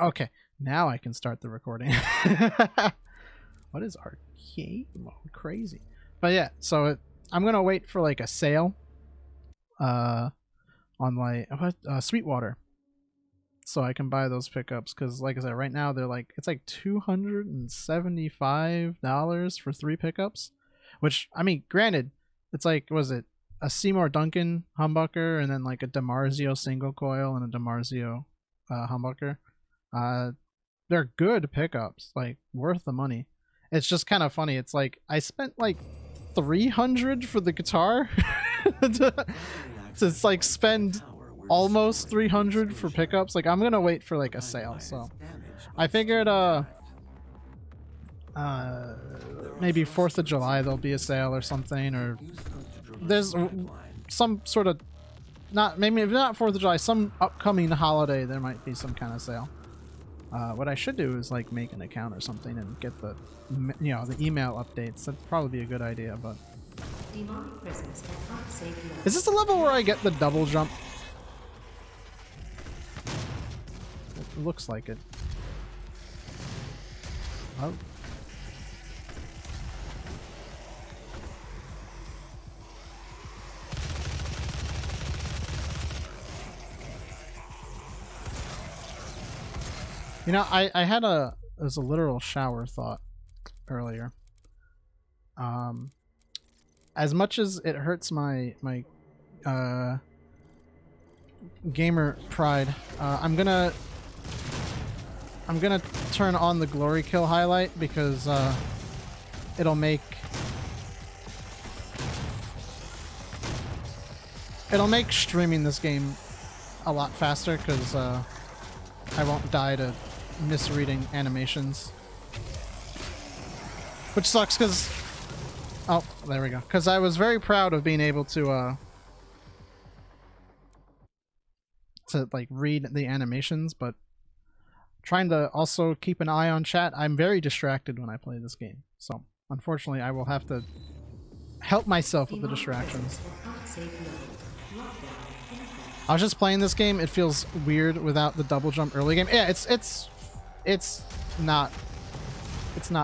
Okay, now I can start the recording. What is arcade mode? Crazy. But yeah, so I'm gonna wait for like a sale on like Sweetwater, so I can buy those pickups, because like I said, right now they're like, it's like $275 for 3 pickups, which, I mean, granted, it's like, was it a Seymour Duncan humbucker and then like a DiMarzio single coil and a DiMarzio humbucker. They're good pickups, like worth the money. It's just kind of funny. It's like I spent like $300 for the guitar to like spend almost $300 for pickups. Like, I'm gonna wait for like a sale. So I figured maybe 4th of July there'll be a sale or something, or there's some sort of, not, maybe if not 4th of July, some upcoming holiday there might be some kind of sale. What I should do is like make an account or something and get the, you know, the email updates. That'd probably be a good idea. But is this the level where I get the double jump? It looks like it. Oh. You know, I had a literal shower thought earlier. As much as it hurts my gamer pride, I'm gonna turn on the glory kill highlight, because it'll make streaming this game a lot faster, because I won't die to misreading animations, which sucks, because oh, there we go, because I was very proud of being able to like read the animations, but trying to also keep an eye on chat, I'm very distracted when I play this game, so unfortunately I will have to help myself with the distractions. I was just playing this game. It feels weird without the double jump early game. Yeah, it's not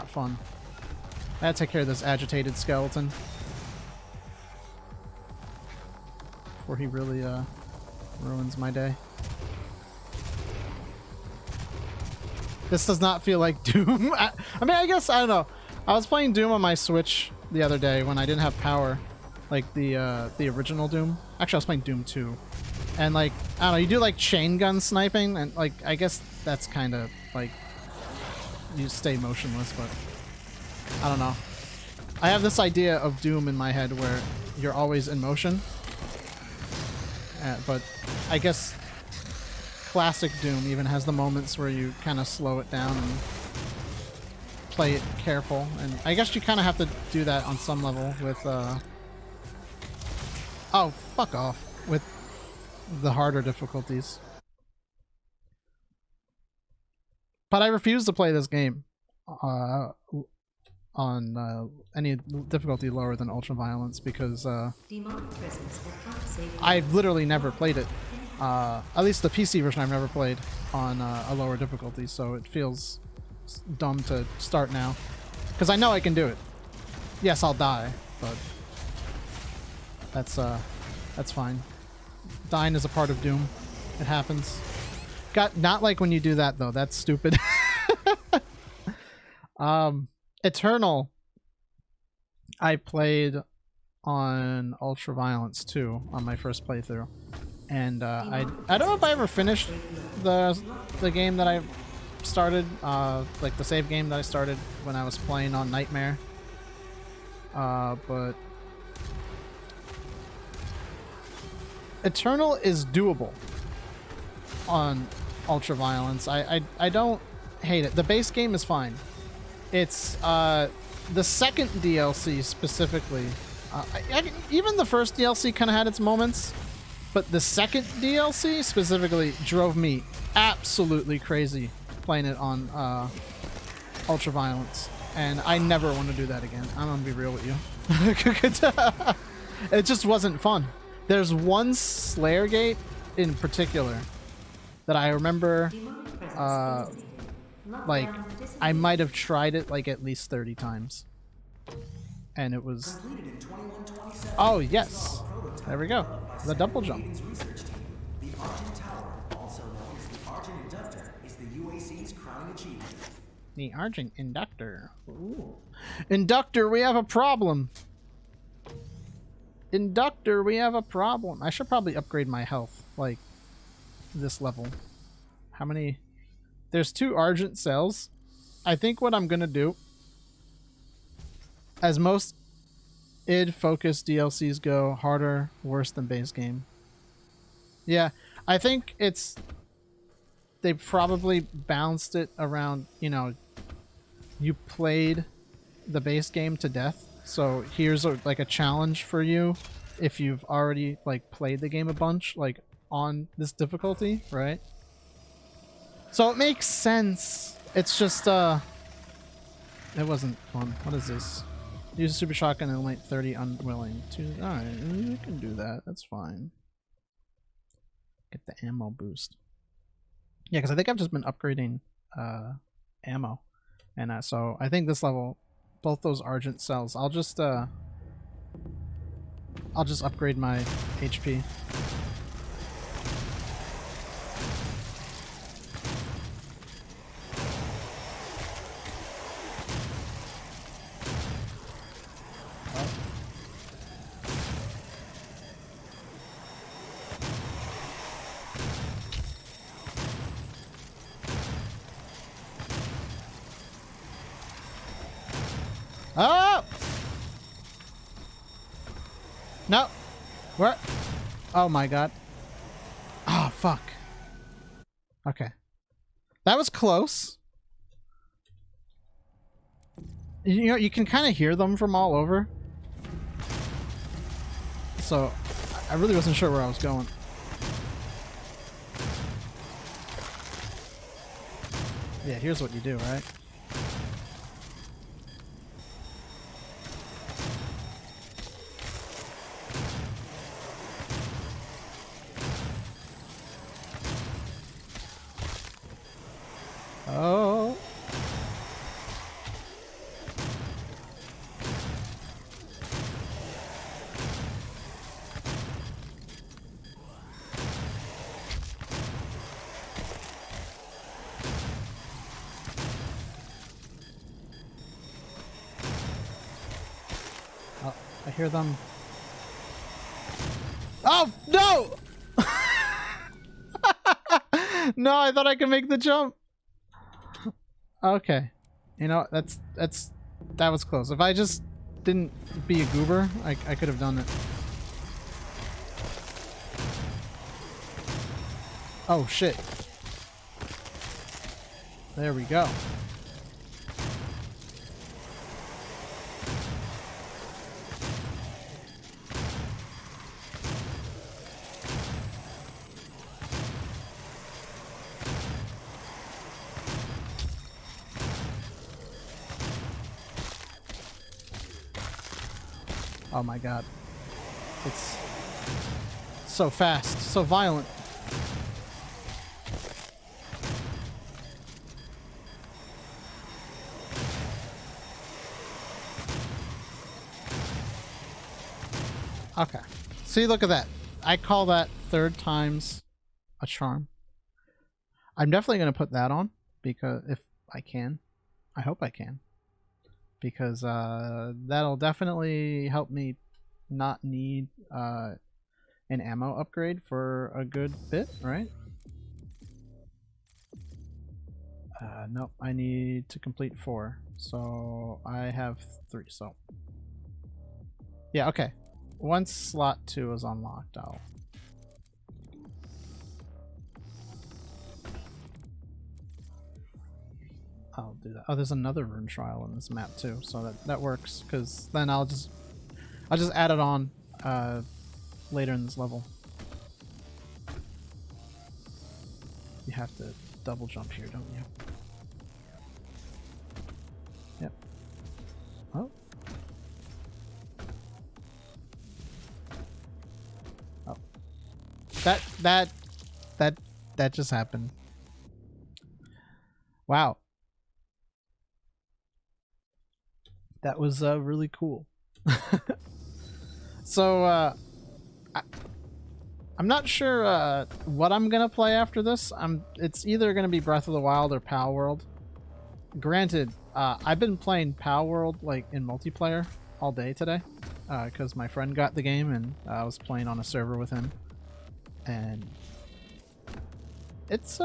fun. I had to take care of this agitated skeleton before he really ruins my day. This does not feel like Doom. I mean, I guess, I don't know. I was playing Doom on my Switch the other day when I didn't have power, like the original Doom. Actually, I was playing Doom 2. And like, I don't know, you do like chain gun sniping, and like, I guess that's kind of like, you stay motionless, but I don't know. I have this idea of Doom in my head where you're always in motion. But I guess classic Doom even has the moments where you kind of slow it down and play it careful. And I guess you kind of have to do that on some level with, oh, fuck off. With the harder difficulties. But I refuse to play this game on any difficulty lower than ultra violence, because I've literally never played it. At least the PC version I've never played on a lower difficulty, so it feels dumb to start now, because I know I can do it. Yes, I'll die, but that's fine. Dying is a part of Doom. It happens. Not like when you do that though. That's stupid. Eternal, I played on Ultra Violence 2 on my first playthrough, and I don't know if I ever finished the game that I started, like the save game that I started when I was playing on Nightmare, but Eternal is doable on Ultra Violence. I don't hate it. The base game is fine. It's the second DLC specifically. Even the first DLC kind of had its moments, but the second DLC specifically drove me absolutely crazy playing it on Ultra Violence, and I never want to do that again. I'm gonna be real with you. It just wasn't fun. There's one Slayer gate in particular that I remember like I might have tried it like at least 30 times. And it was... Oh, yes. There we go. The double jump. The Argent Tower, also known as the Argent Inductor, is the UAC's crowning achievement. The Argent Inductor. Ooh. Inductor, we have a problem. Inductor, we have a problem. I should probably upgrade my health, like, this level. How many? There's 2 Argent cells. I think what I'm gonna do, as most id-focused DLCs go, harder, worse than base game. Yeah, I think it's... They probably balanced it around, you know, you played the base game to death. So here's like a challenge for you if you've already like played the game a bunch, like on this difficulty, right? So it makes sense. It's just it wasn't fun. What is this? Use a super shotgun and eliminate 30 unwilling. Alright, we can do that. That's fine. Get the ammo boost. Yeah, because I think I've just been upgrading ammo. And so I think this level, both those Argent cells, I'll just upgrade my HP. Oh! No! Where? Oh my god. Oh, fuck. Okay. That was close. You know, you can kind of hear them from all over. So, I really wasn't sure where I was going. Yeah, here's what you do, right? Oh. Oh, I hear them. Oh, no! No, I thought I could make the jump. Okay. You know, that was close. If I just didn't be a goober, I could have done it. Oh, shit. There we go. Oh my god. It's so fast, so violent. Okay. See, look at that. I call that 3rd time's a charm. I'm definitely going to put that on because if I can. I hope I can. Because that'll definitely help me not need an ammo upgrade for a good bit, right? Nope, I need to complete 4. So I have 3, so... Yeah, okay. Once slot 2 is unlocked, I'll do that. Oh, there's another rune trial in this map too, so that works, because then I'll just add it on later in this level. You have to double jump here, don't you? Yep. Oh. Oh. That just happened. Wow, that was really cool. So I, I'm not sure what I'm gonna play after this. It's either gonna be Breath of the Wild or Pal World. Granted, I've been playing Pal World like in multiplayer all day today because my friend got the game and I was playing on a server with him, and it's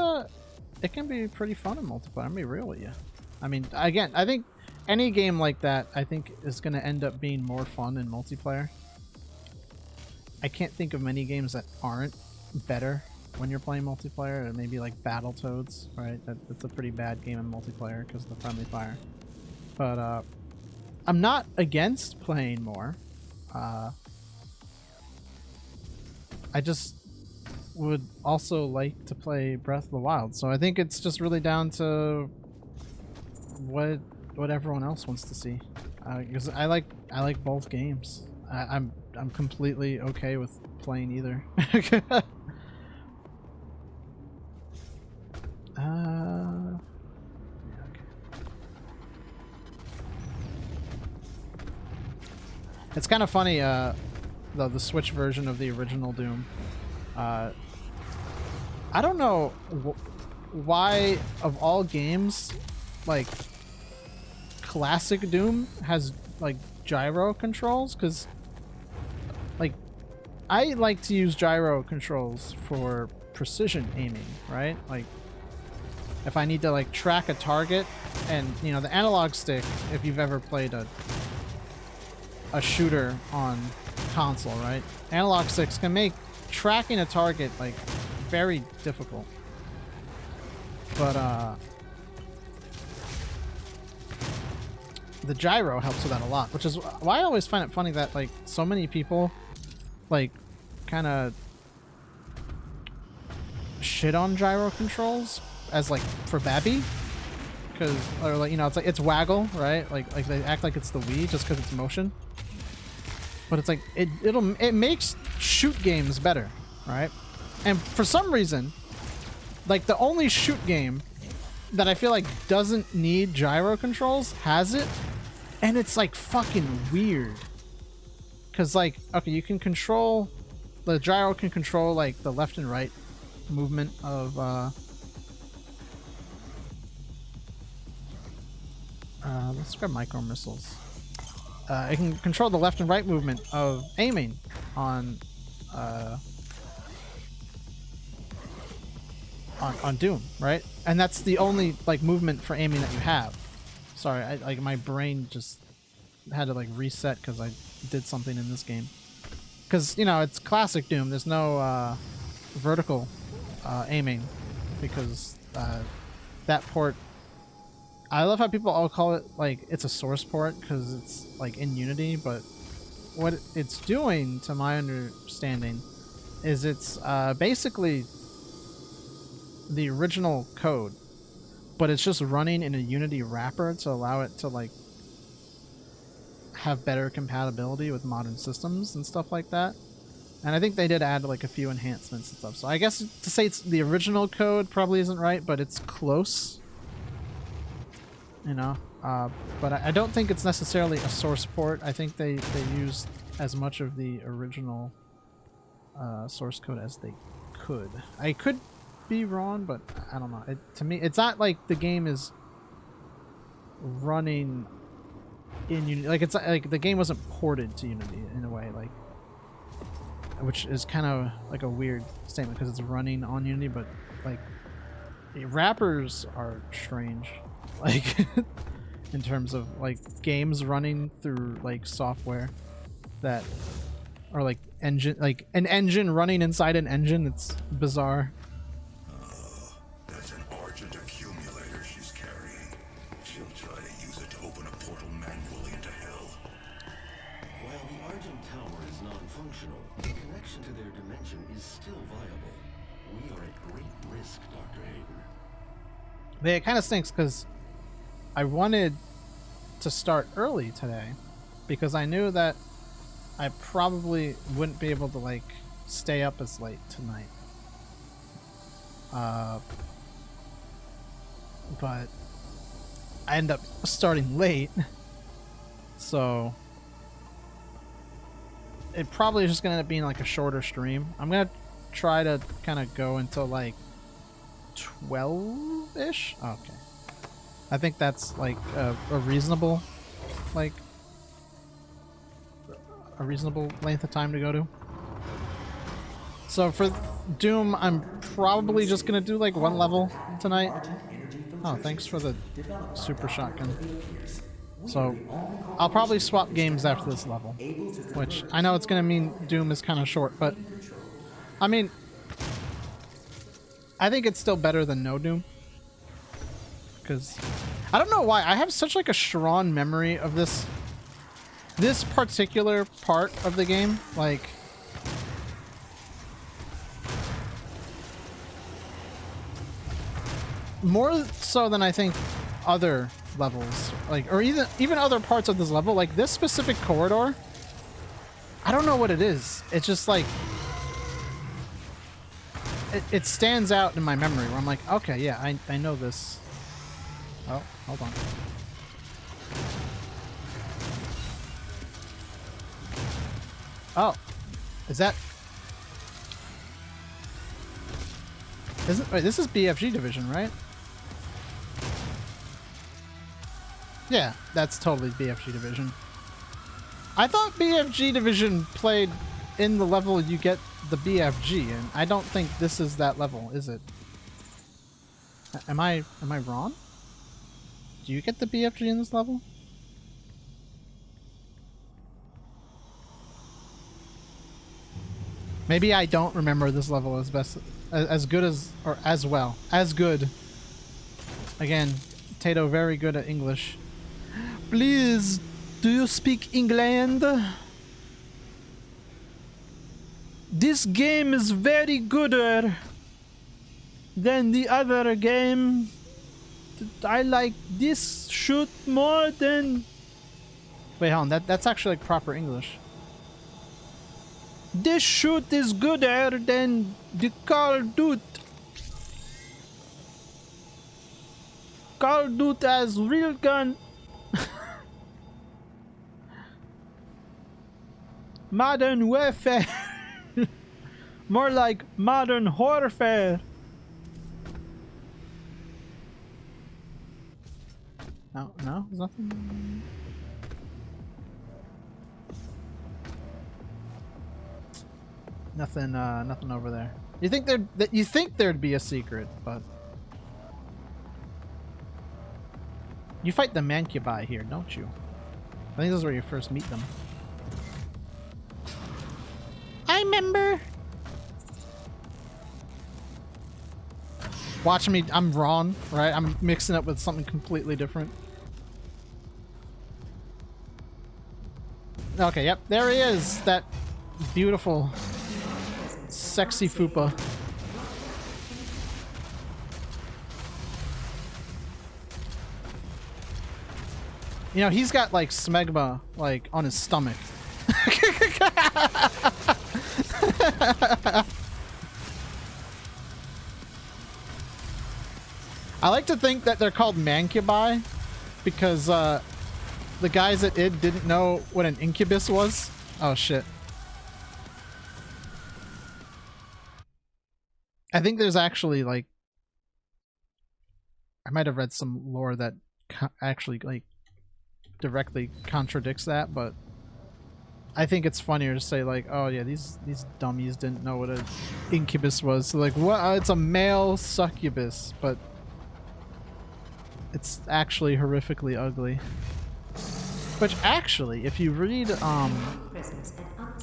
it can be pretty fun in multiplayer. I'm gonna be real with you. I mean, again, I think any game like that I think is gonna end up being more fun in multiplayer. I can't think of many games that aren't better when you're playing multiplayer. Maybe like Battletoads, right? That's a pretty bad game in multiplayer because of the friendly fire. But I'm not against playing more. I just would also like to play Breath of the Wild. So I think it's just really down to what everyone else wants to see. Because I like both games. I'm completely okay with playing either. Yeah, okay. It's kind of funny, the Switch version of the original Doom. I don't know why, of all games, like classic Doom has like gyro controls, because like I like to use gyro controls for precision aiming, right? Like if I need to like track a target, and you know the analog stick, if you've ever played a shooter on console, right? Analog sticks can make tracking a target like very difficult. But the gyro helps with that a lot, which is why I always find it funny that like so many people like kind of shit on gyro controls as like for Babby, because or like, you know, it's like it's waggle, right? Like they act like it's the Wii just because it's motion, but it's like it makes shoot games better, right? And for some reason, like the only shoot game that I feel like doesn't need gyro controls has it, and it's like fucking weird. Cause like, okay, you can control, the gyro can control like the left and right movement of let's grab micro missiles. It can control the left and right movement of aiming on Doom, right? And that's the only like movement for aiming that you have. Sorry, like my brain just had to like reset because I did something in this game. Because you know it's classic Doom. There's no vertical aiming because that port. I love how people all call it like it's a source port because it's like in Unity, but what it's doing, to my understanding, is it's basically the original code, but it's just running in a Unity wrapper to allow it to like have better compatibility with modern systems and stuff like that. And I think they did add like a few enhancements and stuff. So I guess to say it's the original code probably isn't right, but it's close. You know, but I don't think it's necessarily a source port. I think they used as much of the original source code as they could. I could be wrong, but I don't know. To me, it's not like the game is running in Unity. Like it's like the game wasn't ported to Unity in a way, like, which is kind of like a weird statement because it's running on Unity, but like wrappers are strange. Like in terms of like games running through like software that are like engine, like an engine running inside an engine. It's bizarre. That's an Argent accumulator she's carrying. She'll try to use it to open a portal manually into hell. While the Argent Tower is non-functional, the connection to their dimension is still viable. We are at great risk, Dr. Hayden. It kind of stinks because I wanted to start early today because I knew that I probably wouldn't be able to like stay up as late tonight. but I end up starting late, so it probably is just gonna end up being like a shorter stream. I'm gonna try to kind of go until like 12-ish. Okay, I think that's like a reasonable, like a reasonable length of time to go to. So for Doom, I'm probably just gonna do like one level tonight. Oh, thanks for the super shotgun. So I'll probably swap games after this level, which I know it's gonna mean Doom is kind of short, but I mean, I think it's still better than no Doom, because I don't know why I have such like a strong memory of this particular part of the game, like more so than I think other levels, like, or even other parts of this level. Like this specific corridor, I don't know what it is. It's just like it stands out in my memory where I'm like, okay, yeah, I know this. Oh, hold on. Oh, is that? Wait, this is BFG Division, right? Yeah, that's totally BFG Division. I thought BFG Division played in the level you get the BFG, and I don't think this is that level, is it? Am I wrong? Do you get the BFG in this level? Maybe I don't remember this level as good as, or as well. As good. Again, Tato very good at English. Please, do you speak England? This game is very gooder than the other game. I like this shoot more than... Wait, hold on, that's actually like proper English. This shoot is gooder than the Call Duty. Call Duty has real gun. Modern warfare. More like modern warfare. No, there's nothing. Nothing over there. You think there'd be a secret, but you fight the Mancubi here, don't you? I think this is where you first meet them. I remember. Watch me, I'm wrong, right? I'm mixing up with something completely different. Okay, yep, there he is. That beautiful, sexy Fupa. You know, he's got like smegma like on his stomach. I like to think that they're called Mancubi because the guys at id didn't know what an incubus was. Oh shit. I think there's actually like, I might have read some lore that actually like directly contradicts that, but I think it's funnier to say like, oh yeah, these dummies didn't know what an incubus was. So like, what? It's a male succubus, but it's actually horrifically ugly. Which actually, if you read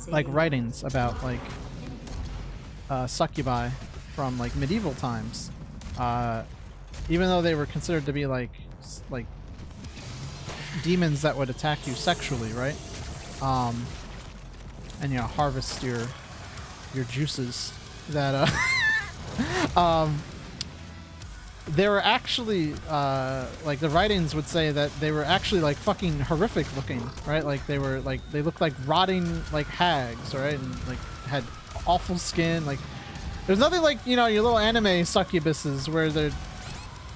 like writings about like succubi from like medieval times, even though they were considered to be like demons that would attack you sexually, right? And you know, harvest your juices, that they were actually like the writings would say that they were actually like fucking horrific looking, right? Like they were like, they looked like rotting like hags, right? And like had awful skin. Like there's nothing like, you know, your little anime succubuses where they're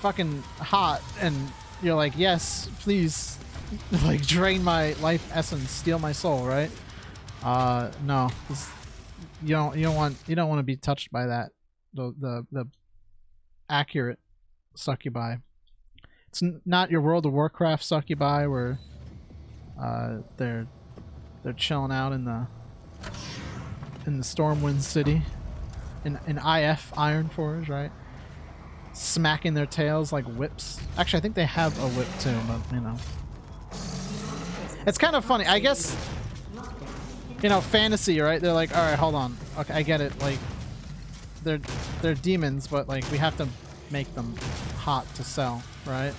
fucking hot, and you're like, yes, please, like drain my life essence, steal my soul, right? No, you don't want to be touched by that. The accurate succubi. It's not your World of Warcraft succubi where they're chilling out in the Stormwind City in IF Ironforge, right? Smacking their tails like whips. Actually, I think they have a whip too, but you know. It's kind of funny. I guess, you know, fantasy, right? They're like, all right, hold on. Okay, I get it. Like, they're demons, but like we have to make them hot to sell, right?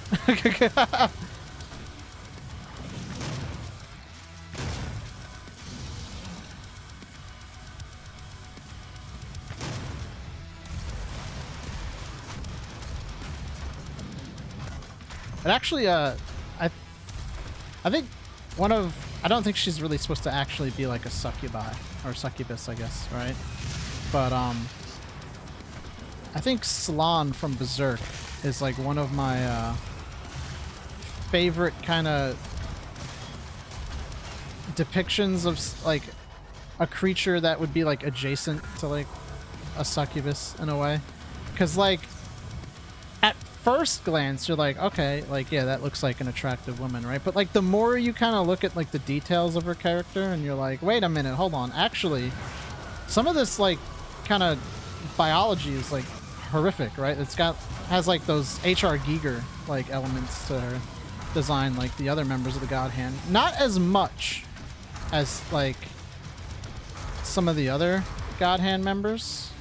It actually, I think I don't think she's really supposed to actually be like a succubi or succubus, I guess, right? But I think Slan from Berserk is like one of my favorite kind of depictions of like a creature that would be like adjacent to like a succubus in a way, because like at first glance you're like, okay, like yeah, that looks like an attractive woman, right? But like the more you kind of look at like the details of her character and you're like, wait a minute, hold on, actually some of this like kind of biology is like horrific, right? Has like those H.R. Giger like elements to her design, like the other members of the God Hand. Not as much as like some of the other God Hand members.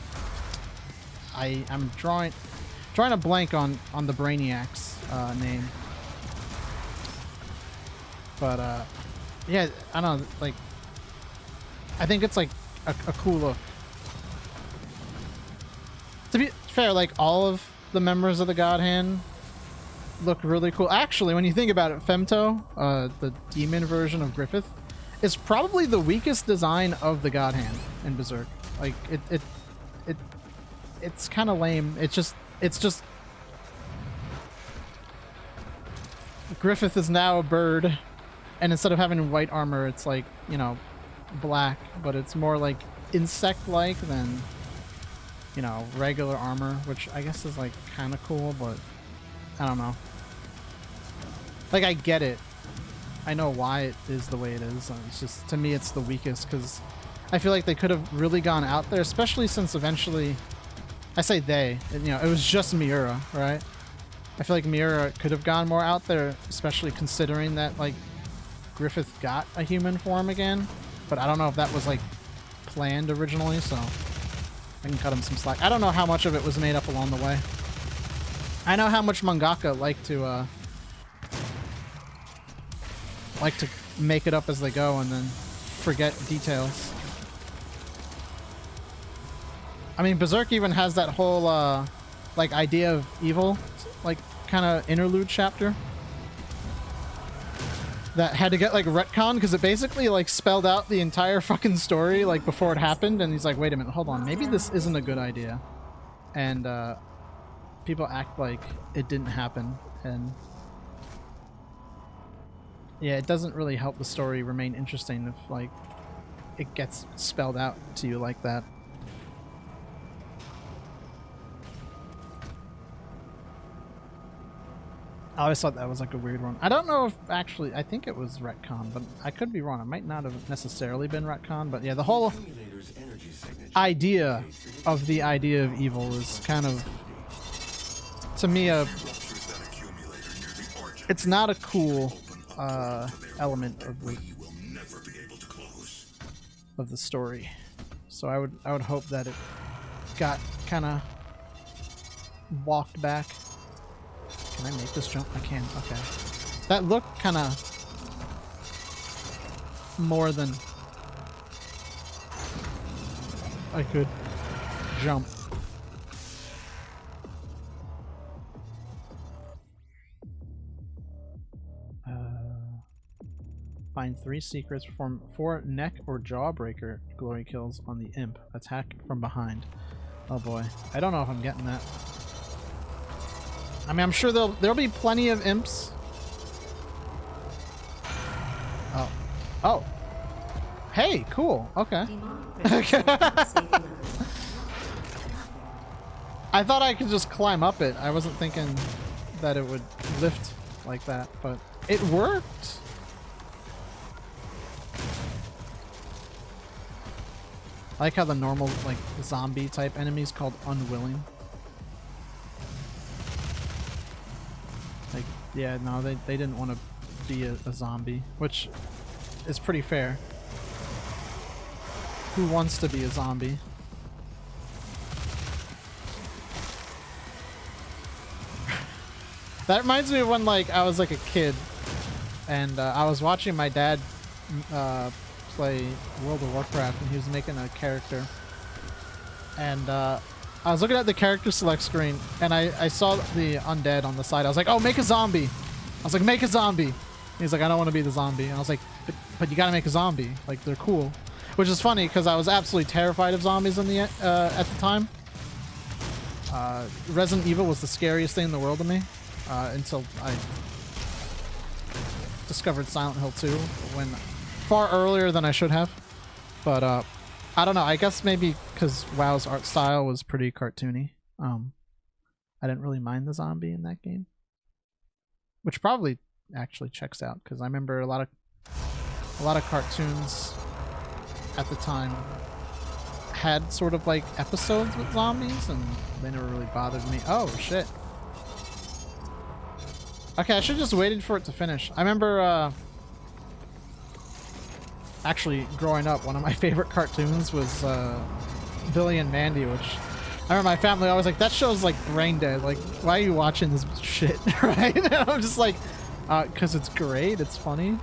I'm drawing a blank on the Brainiac's name, but yeah, I don't know, like I think it's like a cool look. To be fair, like all of the members of the God Hand look really cool. Actually, when you think about it, Femto, the demon version of Griffith, is probably the weakest design of the God Hand in Berserk. Like it's kind of lame. It's just Griffith is now a bird, and instead of having white armor, it's like, you know, black, but it's more like insect-like than, you know, regular armor, which I guess is like kind of cool, but I don't know. Like, I get it. I know why it is the way it is. It's just, to me, it's the weakest, because I feel like they could have really gone out there, especially since eventually, I say they, you know, it was just Miura, right? I feel like Miura could have gone more out there, especially considering that, like, Griffith got a human form again, but I don't know if that was, like, planned originally, so I can cut him some slack. I don't know how much of it was made up along the way. I know how much mangaka like to make it up as they go and then forget details. I mean, Berserk even has that whole like idea of evil, like kind of interlude chapter that had to get like retconned because it basically like spelled out the entire fucking story like before it happened, and he's like, wait a minute, hold on, maybe this isn't a good idea, and people act like it didn't happen, and yeah, it doesn't really help the story remain interesting if like it gets spelled out to you like that. I always thought that was like a weird one. I don't know if actually, I think it was retcon, but I could be wrong. It might not have necessarily been retcon, but yeah, the whole idea of the idea of evil is kind of, to me, it's not a cool element of the story. So I would hope that it got kind of walked back. Can I make this jump? I can. Okay. That looked kind of more than I could jump. Find 3 secrets. Perform 4 neck or jawbreaker glory kills on the imp. Attack from behind. Oh boy. I don't know if I'm getting that. I mean, I'm sure there'll be plenty of imps. Oh. Oh. Hey, cool. Okay. I thought I could just climb up it. I wasn't thinking that it would lift like that, but it worked. I like how the normal, like, zombie type enemies called unwilling. Like, yeah, no, they didn't want to be a zombie, which is pretty fair. Who wants to be a zombie? That reminds me of when, like, I was like a kid and I was watching my dad play World of Warcraft, and he was making a character, and I was looking at the character select screen, and I saw the undead on the side. I was like, oh, make a zombie. I was like, make a zombie. And he's like, I don't want to be the zombie. And I was like, but you gotta make a zombie. Like, they're cool. Which is funny because I was absolutely terrified of zombies in the at the time. Resident Evil was the scariest thing in the world to me until I discovered Silent Hill 2 when far earlier than I should have. But I don't know. I guess maybe because WoW's art style was pretty cartoony. I didn't really mind the zombie in that game, which probably actually checks out because I remember a lot of cartoons at the time had sort of like episodes with zombies, and they never really bothered me. Oh shit. Okay, I should just waited for it to finish. I remember actually growing up, one of my favorite cartoons was Billy and Mandy, which I remember my family always like, that show's like brain dead. Like, why are you watching this shit? Right? And I'm just like, because it's great, it's funny.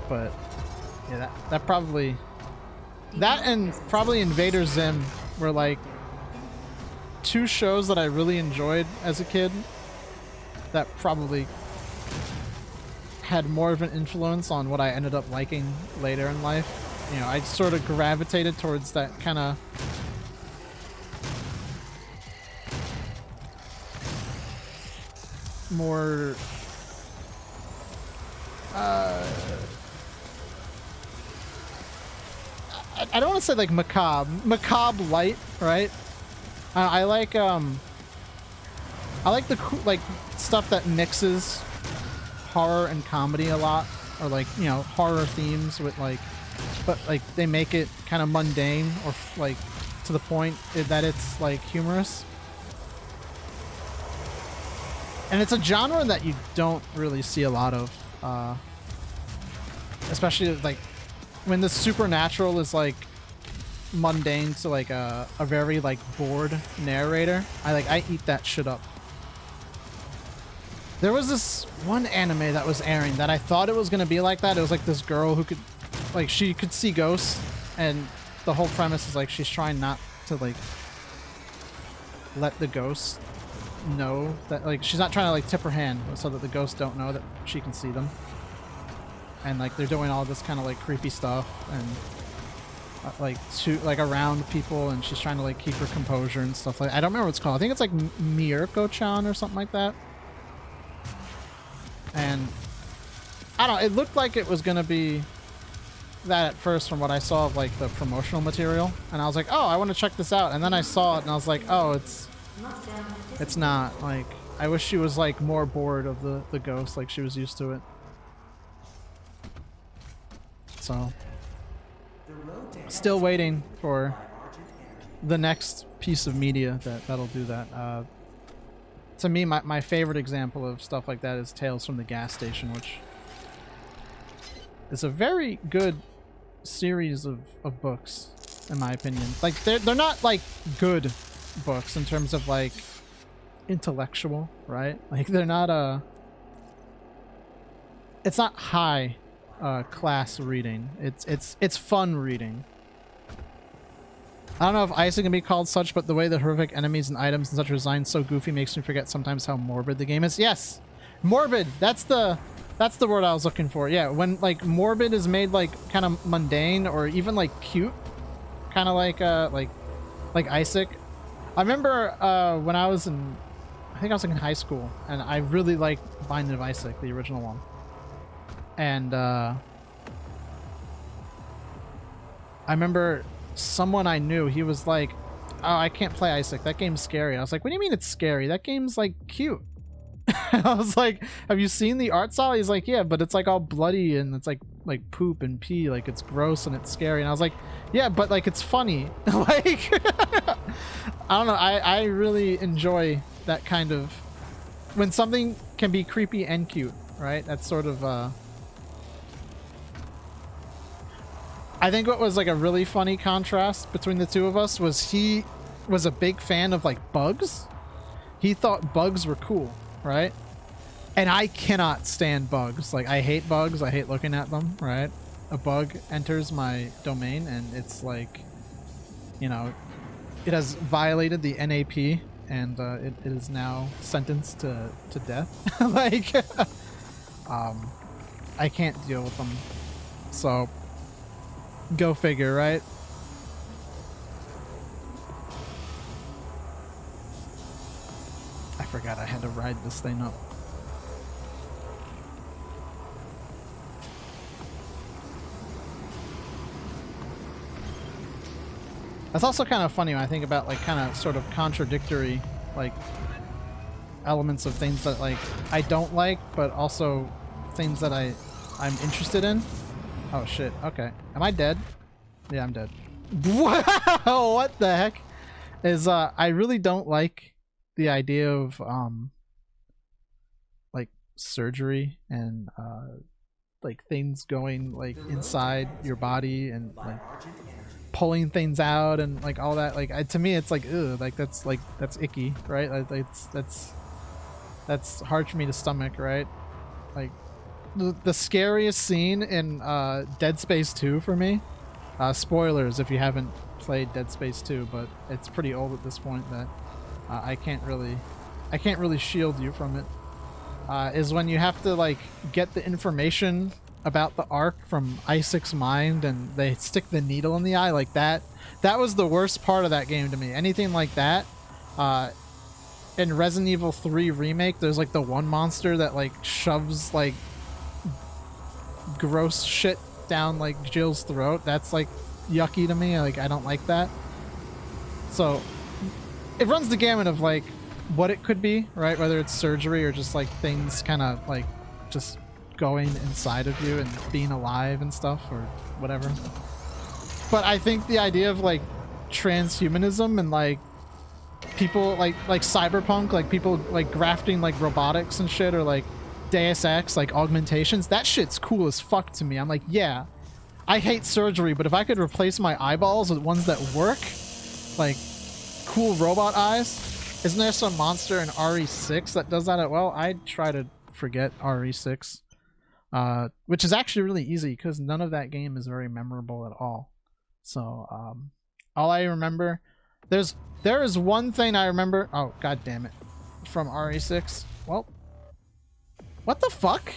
But yeah, that probably, that and probably Invader Zim were like two shows that I really enjoyed as a kid that probably had more of an influence on what I ended up liking later in life. You know, I sort of gravitated towards that kind of more I don't want to say like macabre light, right? I like the like stuff that mixes horror and comedy a lot, or like, you know, horror themes with like, but like they make it kind of mundane or like to the point that it's like humorous. And it's a genre that you don't really see a lot of, especially like when the supernatural is like mundane to like a very like bored narrator. I eat that shit up. There was this one anime that was airing that I thought it was gonna be like that. It was like this girl who could, like, she could see ghosts, and the whole premise is like she's trying not to like let the ghosts know that, like, she's not trying to like tip her hand so that the ghosts don't know that she can see them. And like they're doing all this kind of like creepy stuff and like around people, and she's trying to like keep her composure and stuff like. I don't remember what it's called. I think it's like Miyurko-chan or something like that. And I don't know, it looked like it was gonna be that at first from what I saw of like the promotional material, and I was like, oh, I want to check this out. And then I saw it and I was like, oh, it's not. Like, I wish she was like more bored of the ghost, like she was used to it. So still waiting for the next piece of media that'll do that. To me, my favorite example of stuff like that is Tales from the Gas Station, which is a very good series of books, in my opinion. Like, they're not like good books in terms of like intellectual, right? Like, they're not it's not high class reading. It's fun reading. I don't know if Isaac can be called such, but the way the horrific enemies and items and such are designed so goofy makes me forget sometimes how morbid the game is. Yes, morbid. That's the word I was looking for. Yeah, when like morbid is made like kind of mundane or even like cute, kind of like Isaac. I remember when I was in, I think I was like in high school, and I really liked Binding of Isaac, the original one. And I remember someone I knew, he was like, "Oh, I can't play Isaac. That game's scary." I was like, "What do you mean it's scary? That game's like cute." I was like, "Have you seen the art style?" He's like, "Yeah, but it's like all bloody and it's like poop and pee, like it's gross and it's scary." And I was like, "Yeah, but like it's funny." Like I don't know, I really enjoy that kind of when something can be creepy and cute, right? That's sort of I think what was like a really funny contrast between the two of us was he was a big fan of like bugs. He thought bugs were cool, right? And I cannot stand bugs. Like, I hate bugs. I hate looking at them, right? A bug enters my domain and it's like, you know, it has violated the NAP and it is now sentenced to death. Like, I can't deal with them. So, go figure, right? I forgot I had to ride this thing up. That's also kind of funny when I think about like kind of sort of contradictory like elements of things that like I don't like, but also things that I'm interested in. Oh shit, okay. Am I dead? Yeah, I'm dead. Wow, what the heck? Is I really don't like the idea of like surgery and like things going like inside your body and like pulling things out and like all that. Like to me it's like ugh, like that's icky, right? Like, that's hard for me to stomach, right? Like the scariest scene in Dead Space 2 for me, spoilers if you haven't played Dead Space 2, but it's pretty old at this point that I can't really shield you from it, is when you have to like get the information about the arc from Isaac's mind and they stick the needle in the eye. Like that was the worst part of that game to me. Anything like that. In Resident Evil 3 Remake, there's like the one monster that like shoves like gross shit down like Jill's throat. That's like yucky to me. Like I don't like that. So it runs the gamut of like what it could be, right? Whether it's surgery or just like things kind of like just going inside of you and being alive and stuff or whatever. But I think the idea of like transhumanism and like people like cyberpunk, like people like grafting like robotics and shit, or like Deus Ex, like augmentations, that shit's cool as fuck to me. I'm like, yeah, I hate surgery, but if I could replace my eyeballs with ones that work, like cool robot eyes. Isn't there some monster in RE6 that does that at well? I'd try to forget RE6. Which is actually really easy because none of that game is very memorable at all. So all I remember, there is one thing I remember. Oh god damn it, from RE6. Well, what the fuck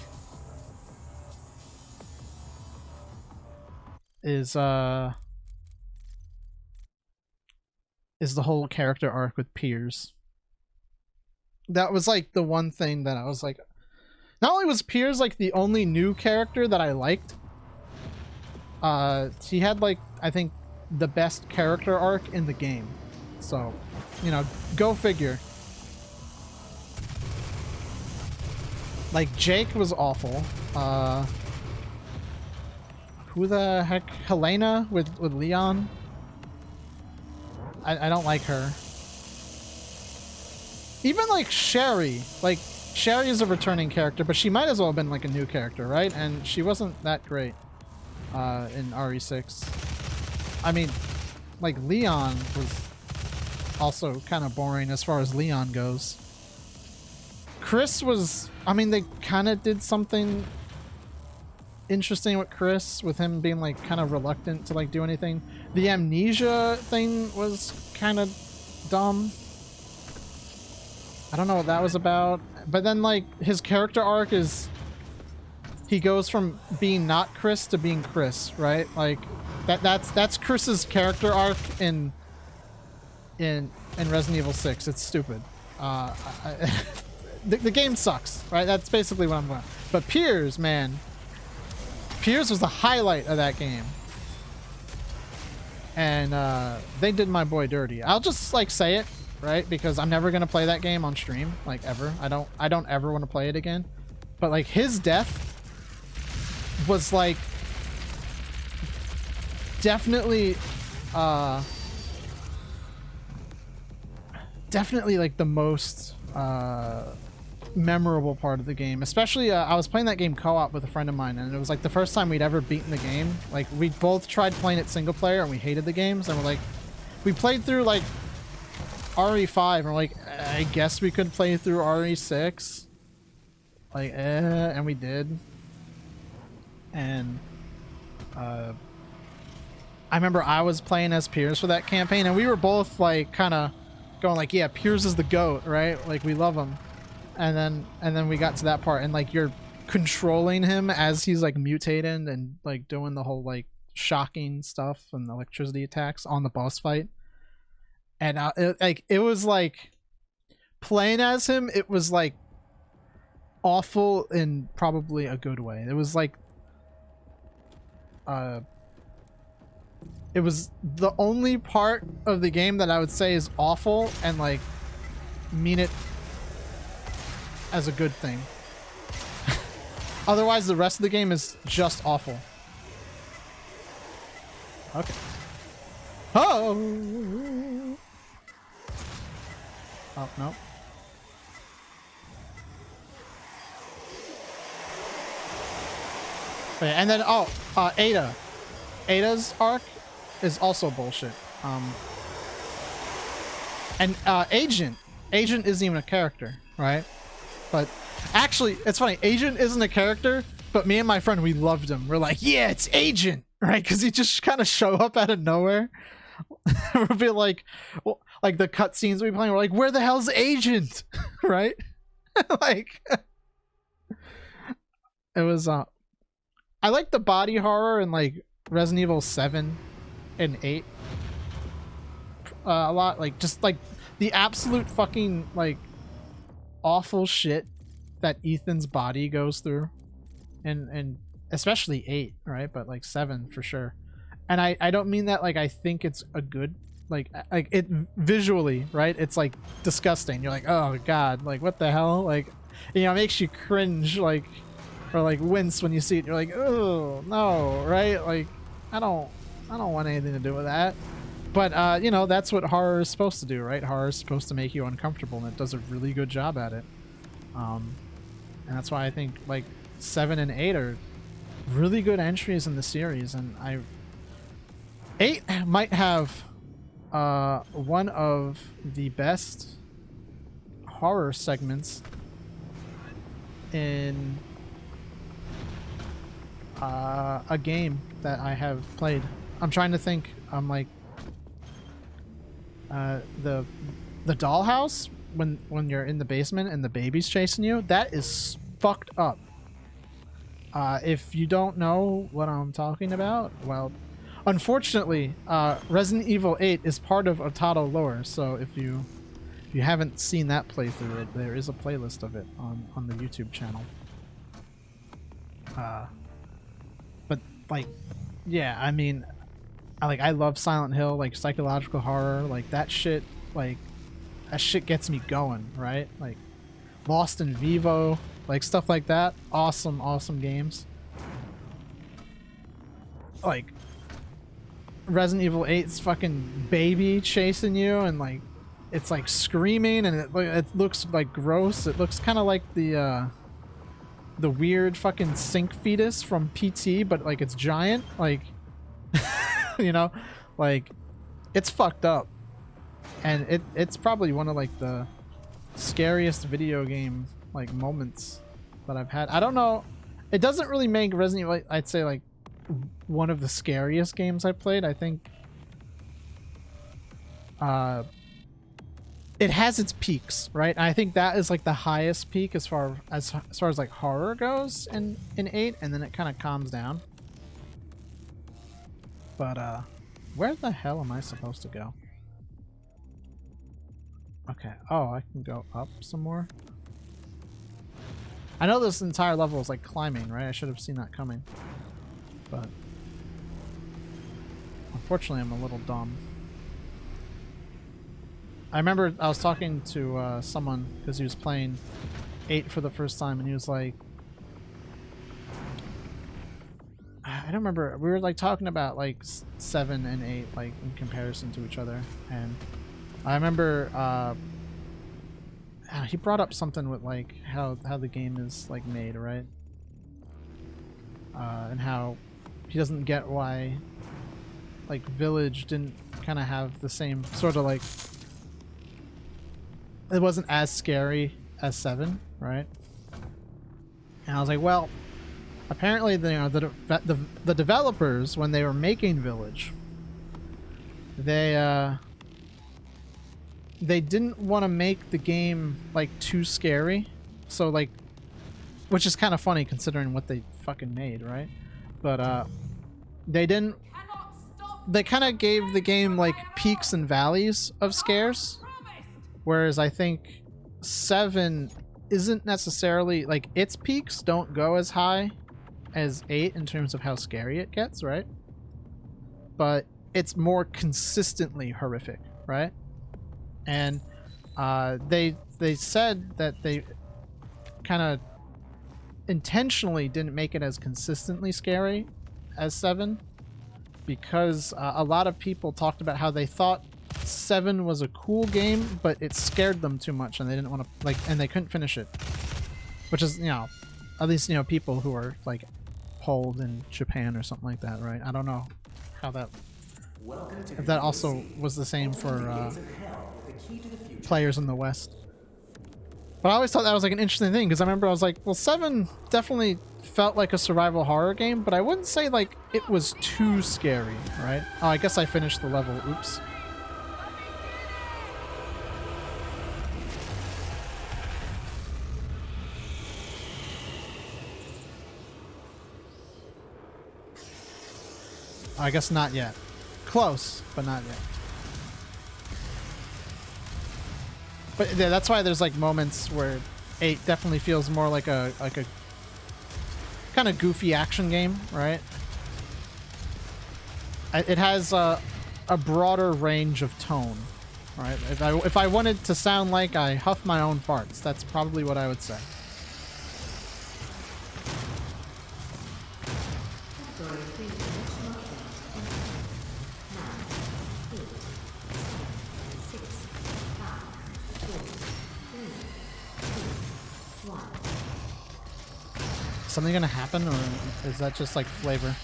is the whole character arc with Piers. That was like the one thing that I was like. Not only was Piers like the only new character that I liked, he had like, I think, the best character arc in the game. So, you know, go figure. Like, Jake was awful. Who the heck? Helena with Leon? I don't like her. Even like Sherry, like Sherry is a returning character, but she might as well have been like a new character, right? And she wasn't that great in RE6. I mean, like Leon was also kind of boring as far as Leon goes. Chris was, I mean, they kind of did something interesting with Chris, with him being like kind of reluctant to like do anything. The amnesia thing was kind of dumb. I don't know what that was about. But then like his character arc is, he goes from being not Chris to being Chris, right? Like that's Chris's character arc in in Resident Evil 6. It's stupid. The game sucks, right? That's basically what I'm going. But Piers, man, Piers was the highlight of that game, and they did my boy dirty. I'll just like say it, right? Because I'm never gonna play that game on stream, like ever. I don't ever want to play it again. But like his death was like definitely definitely like the most memorable part of the game. Especially I was playing that game co-op with a friend of mine, and it was like the first time we'd ever beaten the game. Like we both tried playing it single player and we hated the games, and we're like, we played through like RE5 and we're like, I guess we could play through RE6, like and we did. And I remember I was playing as Piers for that campaign, and we were both like kind of going like, yeah, Piers is the GOAT, right? Like we love him. And then we got to that part, and like you're controlling him as he's like mutating and like doing the whole like shocking stuff and electricity attacks on the boss fight. And it was like playing as him, it was like awful in probably a good way. It was like it was the only part of the game that I would say is awful and like mean it as a good thing. Otherwise, the rest of the game is just awful. Okay. Oh. Oh, no. Okay, and then, Ada. Ada's arc is also bullshit. And Agent isn't even a character, right? But actually, it's funny. Agent isn't a character, but me and my friend, we loved him. We're like, yeah, it's Agent, right? Because he just kind of show up out of nowhere. We'll be like, well, like the cutscenes we playing, we're like, where the hell's Agent, right? Like, it was. I like the body horror in like Resident Evil 7 and 8 a lot. Like just like the absolute fucking like awful shit that Ethan's body goes through, and especially 8, right? But like 7 for sure. And I don't mean that like I think it's a good like it visually, right? It's like disgusting. You're like, oh god, like what the hell? Like, you know, it makes you cringe, like, or like wince when you see it. You're like, oh no, right? Like I don't want anything to do with that. But you know, that's what horror is supposed to do, right? Horror is supposed to make you uncomfortable, and it does a really good job at it. And that's why I think like 7 and 8 are really good entries in the series, and 8 might have one of the best horror segments in a game that I have played. I'm trying to think. I'm like the dollhouse when you're in the basement and the baby's chasing you. That is fucked up. If you don't know what I'm talking about, well, unfortunately, Resident Evil 8 is part of Otato lore. So if you haven't seen that playthrough, there is a playlist of it on the YouTube channel. But like, yeah, I mean, I love Silent Hill, like psychological horror, like that shit, like that shit gets me going, right? Like Lost in Vivo, like stuff like that. Awesome games. Like Resident Evil 8's fucking baby chasing you, and like it's like screaming, and it looks like gross. It looks kind of like the weird fucking sink fetus from PT, but like it's giant, like you know, like it's fucked up, and it's probably one of like the scariest video game like moments that I've had. I don't know, it doesn't really make Resident Evil, I'd say, like one of the scariest games I played. I think it has its peaks, right? And I think that is like the highest peak as far as like horror goes in 8, and then it kind of calms down. But where the hell am I supposed to go? Okay. Oh, I can go up some more. I know this entire level is like climbing, right? I should have seen that coming. But unfortunately, I'm a little dumb. I remember I was talking to someone because he was playing 8 for the first time, and he was like, I don't remember. We were like talking about like 7 and 8, like in comparison to each other, and I remember he brought up something with like how the game is like made, right? And how he doesn't get why like Village didn't kind of have the same sort of like, it wasn't as scary as 7, right? And I was like, well, apparently the developers, when they were making Village, they didn't want to make the game like too scary, so like, which is kind of funny considering what they fucking made, right? But they didn't, they kind of gave the game like peaks and valleys of scares, whereas I think 7 isn't necessarily like, its peaks don't go as high as 8 in terms of how scary it gets, right? But it's more consistently horrific, right? And they said that they kind of intentionally didn't make it as consistently scary as 7 because a lot of people talked about how they thought 7 was a cool game, but it scared them too much and they didn't want to, like, and they couldn't finish it. Which is, you know, at least, you know, people who are like polled in Japan or something like that, right? I don't know how that, if that also was the same for players in the West. But I always thought that was like an interesting thing because I remember I was like, well, 7 definitely felt like a survival horror game, but I wouldn't say like it was too scary, right? Oh, I guess I finished the level. Oops. I guess not yet. Close, but not yet. But yeah, that's why there's like moments where 8 definitely feels more like a kind of goofy action game, right? It has a broader range of tone, right? If I wanted to sound like I huff my own farts, that's probably what I would say. Something gonna happen, or is that just like flavor?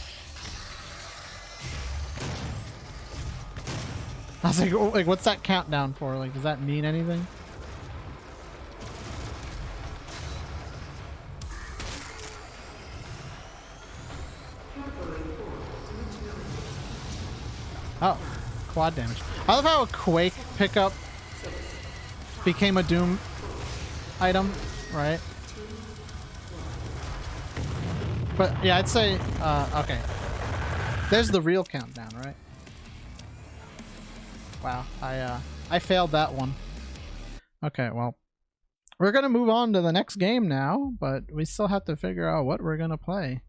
I was like, oh, like, what's that countdown for? Like, does that mean anything? Oh, quad damage. I love how a Quake pickup became a Doom item, right? But yeah, I'd say, okay. There's the real countdown, right? Wow, I failed that one. Okay, well, we're gonna move on to the next game now, but we still have to figure out what we're gonna play.